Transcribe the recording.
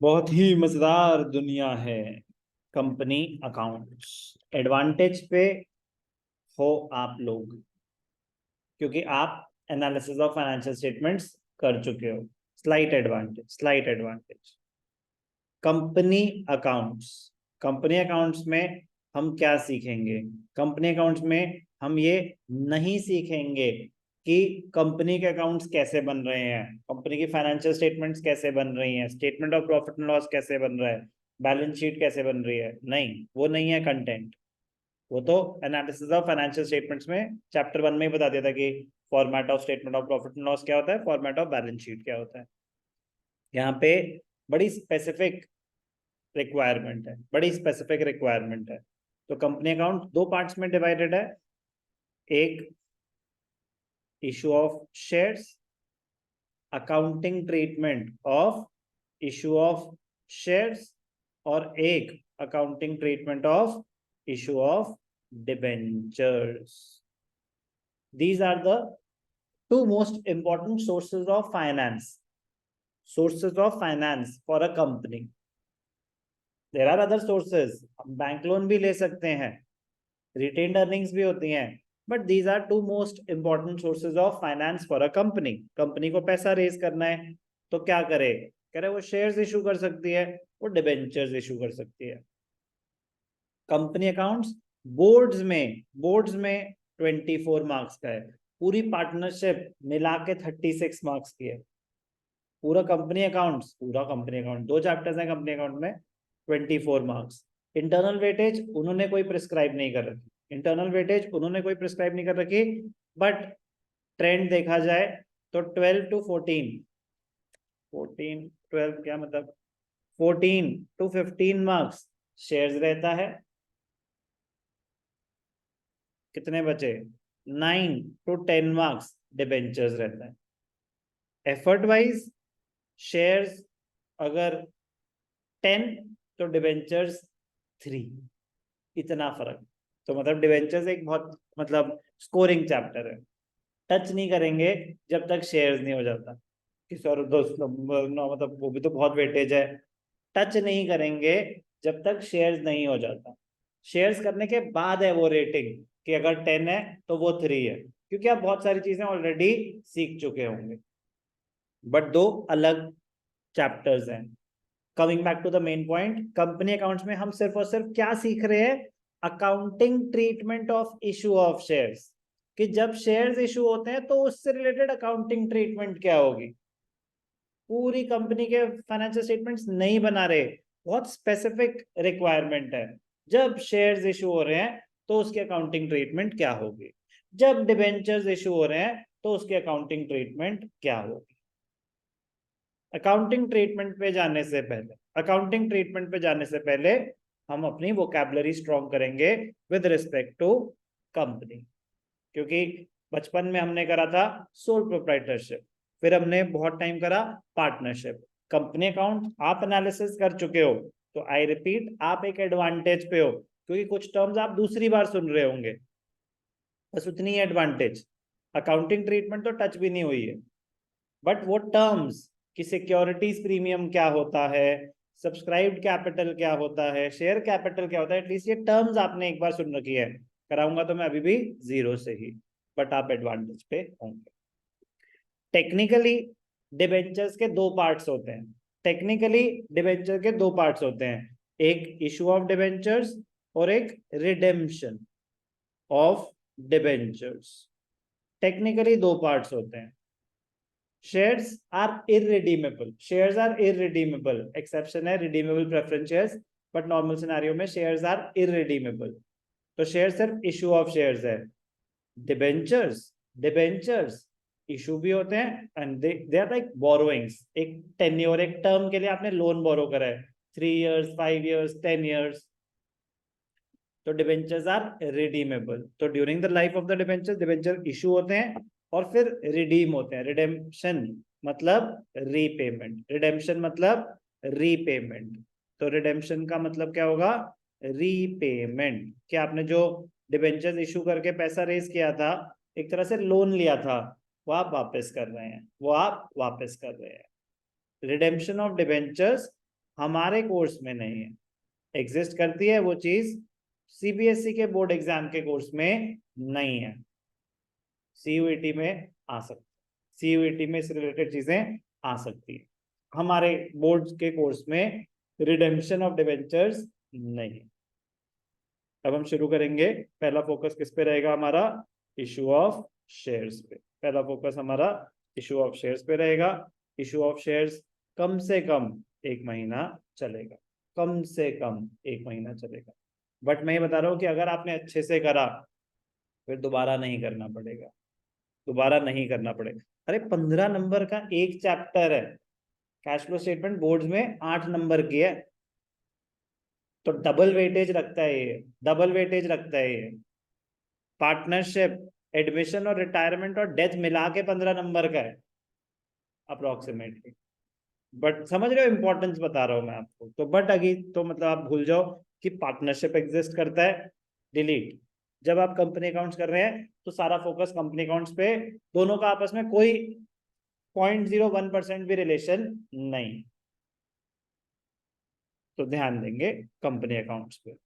बहुत ही मजेदार दुनिया है कंपनी अकाउंट्स। एडवांटेज पे हो आप लोग, क्योंकि आप एनालिसिस ऑफ फाइनेंशियल स्टेटमेंट्स कर चुके हो। Slight advantage. Company accounts. Company accounts में हम क्या सीखेंगे? कंपनी अकाउंट्स में हम ये नहीं सीखेंगे कि कंपनी के अकाउंट्स कैसे बन रहे हैं, कंपनी की फाइनेंशियल स्टेटमेंट्स कैसे बन रही हैं, statement of profit and loss कैसे बन रहा है, बैलेंस शीट कैसे बन रही है। नहीं, वो नहीं है कंटेंट। वो तो एनालिसिस ऑफ फाइनेंशियल स्टेटमेंट्स में चैप्टर 1 में ही बता दिया था कि format of statement of profit and loss क्या होता है, फॉर्मेट ऑफ बैलेंस शीट क्या होता है। यहाँ पे बड़ी स्पेसिफिक रिक्वायरमेंट है। तो कंपनी अकाउंट दो पार्ट्स में डिवाइडेड है। एक issue of shares, accounting treatment of issue of shares, और एक accounting treatment of issue of debentures. These are the two most important sources of finance for a company. There are other sources. हम bank loan भी ले सकते हैं, retained earnings भी होती हैं, but these are two most important sources of finance for a company. Company को पैसा रेज करना है तो क्या करे? कह रहे वो शेयर्स इशू कर सकती है, वो डिबेंचर्स इशू कर सकती है। कंपनी अकाउंट्स बोर्ड्स में 24 मार्क्स का है। पूरी पार्टनरशिप मिला के 36 मार्क्स की है। पूरा कंपनी अकाउंट 2 चैप्टर्स हैं कंपनी अकाउंट में, 24 मार्क्स। इंटरनल वेटेज उन्होंने कोई प्रिस्क्राइब नहीं कर रखी, बट ट्रेंड देखा जाए तो 12 to 12 क्या मतलब 14 to 15 मार्क्स शेयर्स रहता है। कितने बचे? 9 to 10 मार्क्स डिबेंचर्स रहता है। एफर्ट वाइज शेयर्स अगर 10 तो डिबेंचर्स 3, इतना फर्क। तो मतलब डिबेंचर्स एक बहुत मतलब स्कोरिंग चैप्टर है। टच नहीं करेंगे जब तक शेयर्स नहीं हो जाता कि सर दोस्त मतलब वो भी तो बहुत वेटेज है। टच नहीं करेंगे जब तक शेयर्स नहीं हो जाता। शेयर्स करने के बाद है वो रेटिंग कि अगर 10 है तो वो 3 है, क्योंकि आप बहुत सारी चीजें ऑलरेडी सीख चुके होंगे। बट दो अलग चैप्टर्स हैं। Coming back to the main point, company accounts में हम सिर्फ और सिर्फ क्या सीख रहे हैं? Accounting treatment of issue of shares, कि जब शेयर्स इशू होते हैं तो उससे रिलेटेड अकाउंटिंग ट्रीटमेंट क्या होगी। पूरी कंपनी के फाइनेंशियल स्टेटमेंट्स नहीं बना रहे, बहुत स्पेसिफिक रिक्वायरमेंट है। जब शेयर्स इशू हो रहे हैं तो उसकी अकाउंटिंग ट्रीटमेंट क्या होगी, जब डिबेंचर्स इशू हो रहे हैं तो उसकी अकाउंटिंग ट्रीटमेंट क्या होगी। अकाउंटिंग ट्रीटमेंट पे जाने से पहले हम अपनी वोकैबुलरी स्ट्रॉन्ग करेंगे विद रिस्पेक्ट टू कंपनी, क्योंकि बचपन में हमने करा था सोल प्रोप्राइटरशिप, फिर हमने बहुत टाइम करा पार्टनरशिप। कंपनी अकाउंट आप एनालिसिस कर चुके हो, तो आई रिपीट आप एक एडवांटेज पे हो, क्योंकि कुछ टर्म्स आप दूसरी बार सुन रहे होंगे, बस उतनी ही एडवांटेज। अकाउंटिंग ट्रीटमेंट तो टच भी नहीं हुई है, बट वो टर्म्स कि सिक्योरिटीज प्रीमियम क्या होता है, सब्सक्राइब्ड कैपिटल क्या होता है, शेयर कैपिटल क्या होता है, एटलीस्ट ये टर्म्स आपने एक बार सुन रखी है। कराऊंगा तो मैं अभी भी 0 से ही, बट आप एडवांटेज पे होंगे। टेक्निकली डिबेंचर्स के दो पार्ट्स होते हैं, एक इशू ऑफ डिबेंचर्स और एक रिडेम्पशन ऑफ डिबेंचर्स। टेक्निकली दो पार्ट्स होते हैं। Shares are irredeemable. Exception है redeemable preference shares, but normal scenario में shares are irredeemable. तो शेयर सिर्फ इशू ऑफ शेयर्स है। डिबेंचर्स इशू भी होते हैं and they are like borrowings. एक टेन्योर, एक टर्म के लिए आपने लोन बोरो करा है, 3 years, 5 years, 10 years, तो डिबेंचर्स आर रिडीमेबल। तो during the life of the debenture issue होते हैं और फिर रिडीम होते हैं। रिडेम्पशन मतलब रीपेमेंट। तो रिडेम्पशन का मतलब क्या होगा? रीपेमेंट। कि आपने जो डिबेंचर्स इशू करके पैसा रेज किया था, एक तरह से लोन लिया था, वो आप वापस कर रहे हैं। रिडेम्पशन ऑफ डिबेंचर्स हमारे कोर्स में नहीं है। एग्जिस्ट करती है वो चीज, सीबीएसई के बोर्ड एग्जाम के कोर्स में नहीं है, सीयूईटी में आ सकती, सीयूईटी में इससे रिलेटेड चीजें आ सकती है, हमारे बोर्ड के कोर्स में रिडेम्पशन ऑफ डिबेंचर्स नहीं। अब हम शुरू करेंगे। पहला फोकस किस पे रहेगा हमारा? इशू ऑफ शेयर्स पे। पहला फोकस हमारा इशू ऑफ शेयर्स पे रहेगा। इशू ऑफ शेयर्स कम से कम 1 महीना चलेगा, कम से कम 1 महीना चलेगा। बट मैं ये बता रहा हूँ कि अगर आपने अच्छे से करा फिर दोबारा नहीं करना पड़ेगा, दोबारा नहीं करना पड़ेगा। अरे 15 नंबर का एक चैप्टर है, कैश फ्लो स्टेटमेंट बोर्ड में 8 नंबर की है, तो डबल वेटेज रखता है ये, डबल वेटेज रखता है ये। पार्टनरशिप, एडमिशन और रिटायरमेंट और डेथ मिला के 15 नंबर का है अप्रोक्सीमेटली। बट समझ रहे हो इंपॉर्टेंस बता रहा हूं मैं आपको। तो बट अगी तो मतलब आप भूल जाओ कि पार्टनरशिप एग्जिस्ट करता है, डिलीट। जब आप कंपनी अकाउंट्स कर रहे हैं तो सारा फोकस कंपनी अकाउंट्स पे, दोनों का आपस में कोई 0.01% भी रिलेशन नहीं, तो ध्यान देंगे कंपनी अकाउंट्स पे।